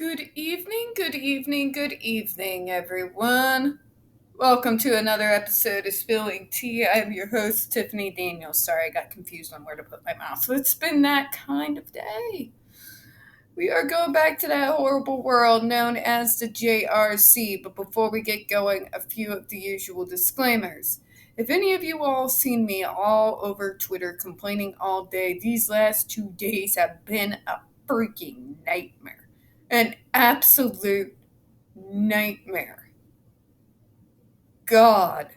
Good evening, good evening, good evening, everyone. Welcome to another episode of Spilling Tea. I'm your host, Tiffany Daniels. Sorry, I got confused on where to put my mouth. So it's been that kind of day. We are going back to that horrible world known as the JRC, but before we get going, a few of the usual disclaimers. If any of you all seen me all over Twitter complaining all day, these last 2 days have been a freaking nightmare. An absolute nightmare. God,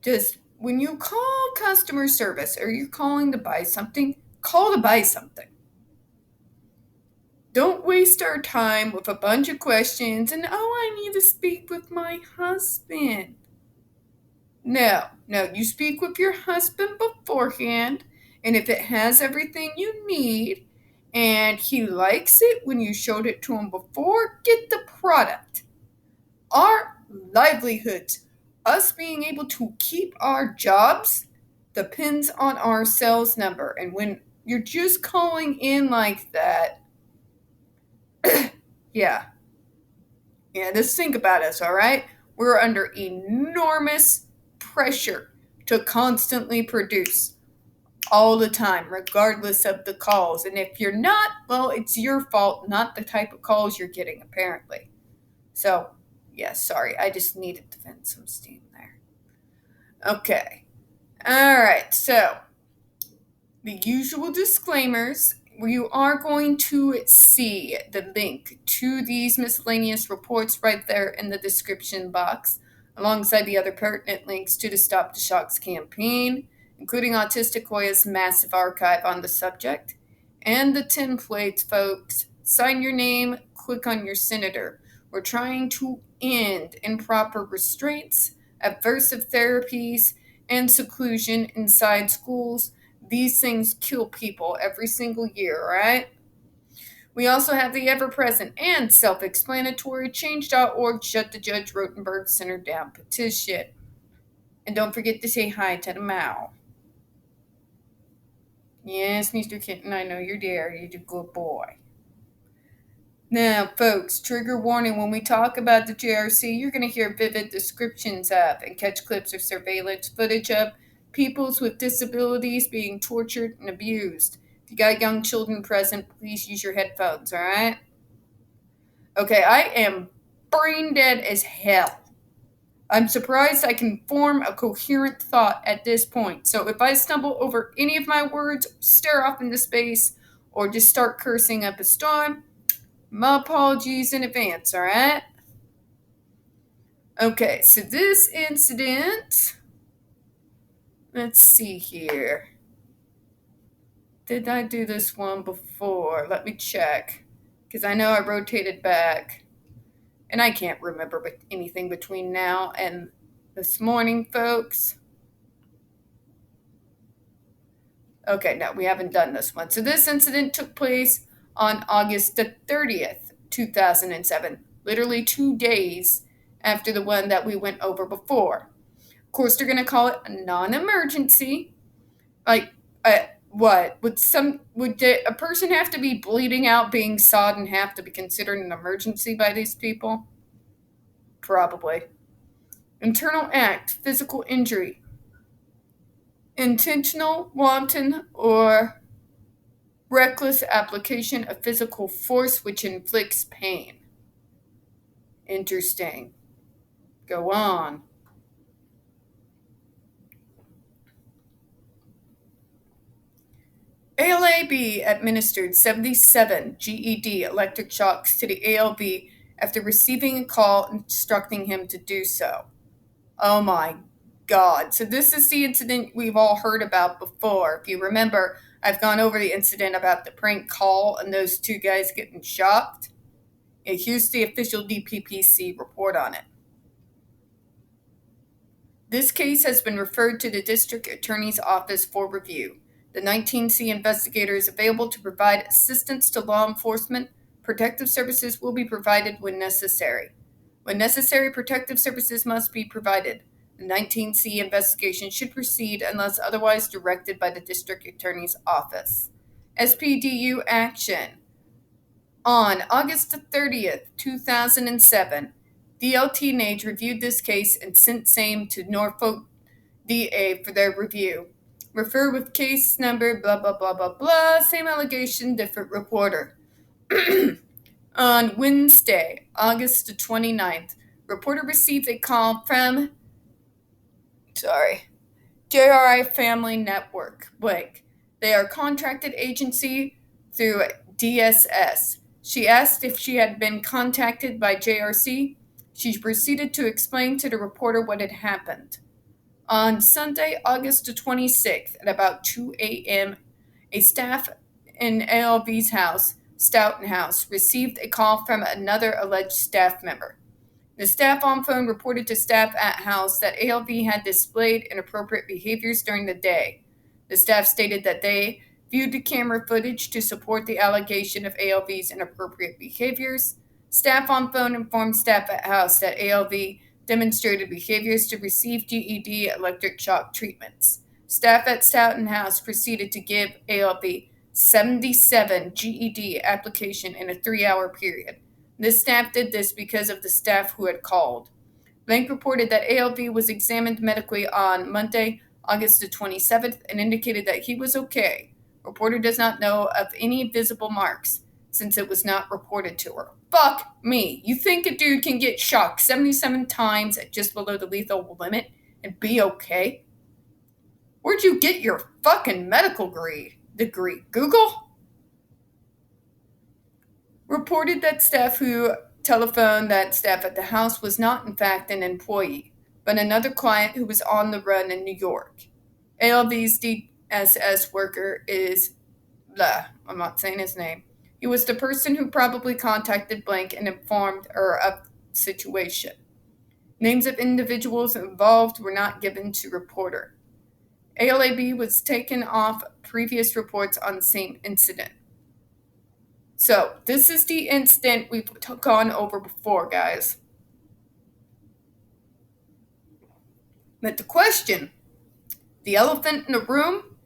just when you call customer service or you're calling to buy something, call to buy something. Don't waste our time with a bunch of questions and, I need to speak with my husband. No, you speak with your husband beforehand, and if it has everything you need and he likes it when you showed it to him before, get the product. Our livelihoods, us being able to keep our jobs, depends on our sales number. And when you're just calling in like that, yeah, just think about us, all right? We're under enormous pressure to constantly produce all the time, regardless of the calls. And if you're not, well, it's your fault, not the type of calls you're getting, apparently. So, sorry, I just needed to vent some steam there. Okay. All right, so the usual disclaimers. You are going to see the link to these miscellaneous reports right there in the description box, alongside the other pertinent links to the Stop the Shocks campaign, including Autistic Hoya's massive archive on the subject, and the templates, folks. Sign your name, click on your senator. We're trying to end improper restraints, aversive therapies, and seclusion inside schools. These things kill people every single year, right? We also have the ever-present and self-explanatory Change.org Shut the Judge Rotenberg Center Down petition. And don't forget to say hi to the Mao. Yes, Mr. Kitten, I know you're there. You're a good boy. Now, folks, trigger warning, when we talk about the JRC, you're going to hear vivid descriptions of and catch clips or surveillance footage of peoples with disabilities being tortured and abused. If you got young children present, please use your headphones, all right? Okay, I am brain dead as hell. I'm surprised I can form a coherent thought at this point. So if I stumble over any of my words, stare off into space, or just start cursing up a storm, my apologies in advance, all right? Okay, so this incident, let's see here. Did I do this one before? Let me check, because I know I rotated back, and I can't remember anything between now and this morning, folks. Okay, no, we haven't done this one. So this incident took place on August the 30th, 2007, literally 2 days after the one that we went over before. Of course, they're going to call it a non-emergency. Like, what? Would a person have to be bleeding out, being sawed in half to be considered an emergency by these people? Probably. Internal act, physical injury. Intentional, wanton, or reckless application of physical force which inflicts pain. Interesting. Go on. ALAB administered 77 GED electric shocks to the ALV after receiving a call instructing him to do so. Oh my God. So this is the incident we've all heard about before. If you remember, I've gone over the incident about the prank call and those two guys getting shocked. And here's the official DPPC report on it. This case has been referred to the District Attorney's Office for review. The 19C investigator is available to provide assistance to law enforcement. Protective services will be provided when necessary. When necessary, protective services must be provided. The 19C investigation should proceed unless otherwise directed by the District Attorney's Office. SPDU action. On August 30th, 2007, DLTNH reviewed this case and sent same to Norfolk DA for their review. Refer with case number blah blah blah blah blah, same allegation, different reporter. On Wednesday, August 29th, reporter received a call from JRI Family Network, Blake. They are a contracted agency through DSS. She asked if she had been contacted by JRC. She proceeded to explain to the reporter what had happened. On Sunday, August 26th, at about 2 a.m., a staff in ALV's house, Stoughton House, received a call from another alleged staff member. The staff on phone reported to staff at house that ALV had displayed inappropriate behaviors during the day. The staff stated that they viewed the camera footage to support the allegation of ALV's inappropriate behaviors. Staff on phone informed staff at house that ALV demonstrated behaviors to receive GED electric shock treatments. Staff at Stoughton House proceeded to give ALV 77 GED application in a 3-hour period. This staff did this because of the staff who had called. Blank reported that ALV was examined medically on Monday, August 27th, and indicated that he was okay. Reporter does not know of any visible marks, since it was not reported to her. Fuck me. You think a dude can get shocked 77 times at just below the lethal limit and be okay? Where'd you get your fucking medical degree? Google? Reported that staff who telephoned that staff at the house was not in fact an employee, but another client who was on the run in New York. ALV's DSS worker is I'm not saying his name. He was the person who probably contacted Blank and informed her of the situation. Names of individuals involved were not given to reporter. ALAB was taken off previous reports on the same incident. So, this is the incident we've gone over before, guys. But the question, the elephant in the room,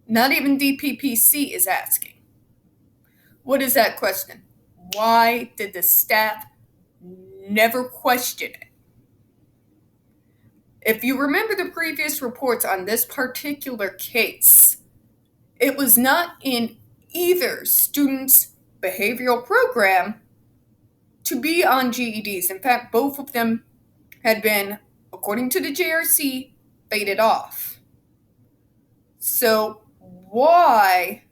not even DPPC is asking. What is that question? Why did the staff never question it? If you remember the previous reports on this particular case, it was not in either student's behavioral program to be on GEDs. In fact, both of them had been, according to the JRC, faded off. So why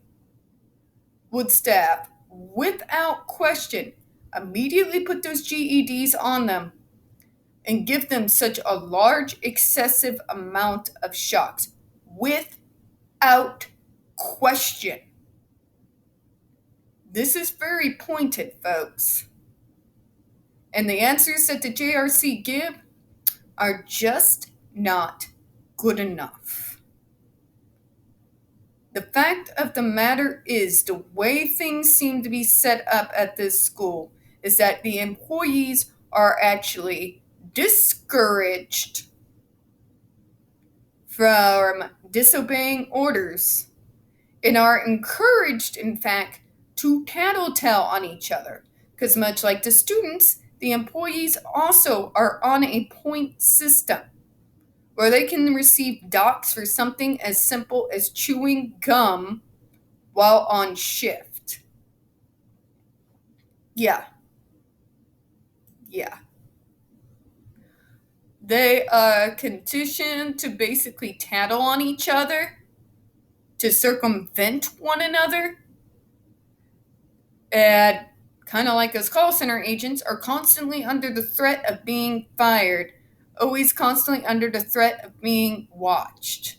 would staff, without question, immediately put those GEDs on them and give them such a large, excessive amount of shocks without question? This is very pointed, folks. And the answers that the JRC give are just not good enough. The fact of the matter is, the way things seem to be set up at this school is that the employees are actually discouraged from disobeying orders and are encouraged, in fact, to tattletale on each other. Because much like the students, the employees also are on a point system where they can receive docks for something as simple as chewing gum while on shift. Yeah. They are conditioned to basically tattle on each other, to circumvent one another, and kind of like us call center agents, are constantly under the threat of being fired, always constantly under the threat of being watched.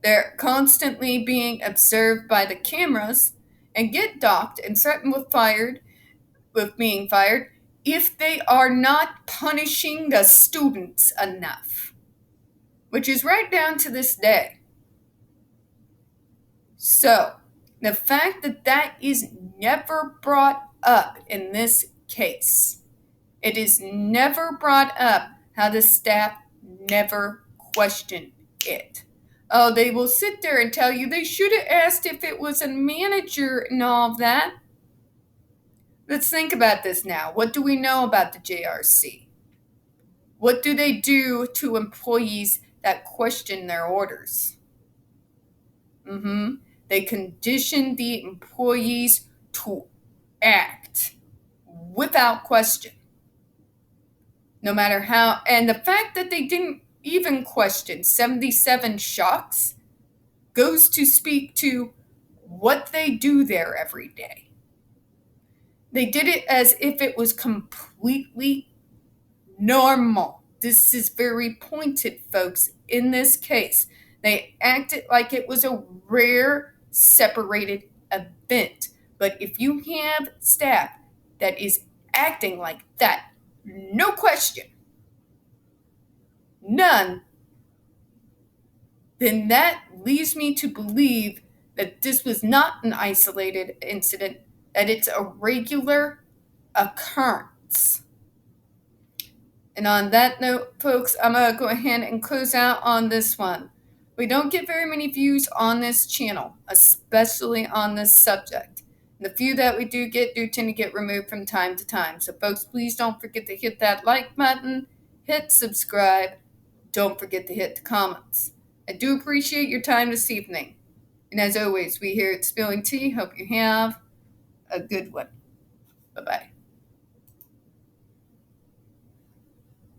They're constantly being observed by the cameras and get docked and threatened with being fired if they are not punishing the students enough, which is right down to this day. So, the fact that that is never brought up in this case, it is never brought up how the staff never questioned it. Oh, they will sit there and tell you they should have asked if it was a manager and all of that. Let's think about this now. What do we know about the JRC? What do they do to employees that question their orders? They condition the employees to act without question, no matter how. And the fact that they didn't even question 77 shocks goes to speak to what they do there every day. They did it as if it was completely normal. This is very pointed, folks, in this case. They acted like it was a rare, separated event. But if you have staff that is acting like that, no question, none, then that leads me to believe that this was not an isolated incident, that it's a regular occurrence. And on that note, folks, I'm going to go ahead and close out on this one. We don't get very many views on this channel, especially on this subject. And the few that we do tend to get removed from time to time. So, folks, please don't forget to hit that like button, hit subscribe, don't forget to hit the comments. I do appreciate your time this evening. And as always, we here at Spilling Tea hope you have a good one. Bye-bye.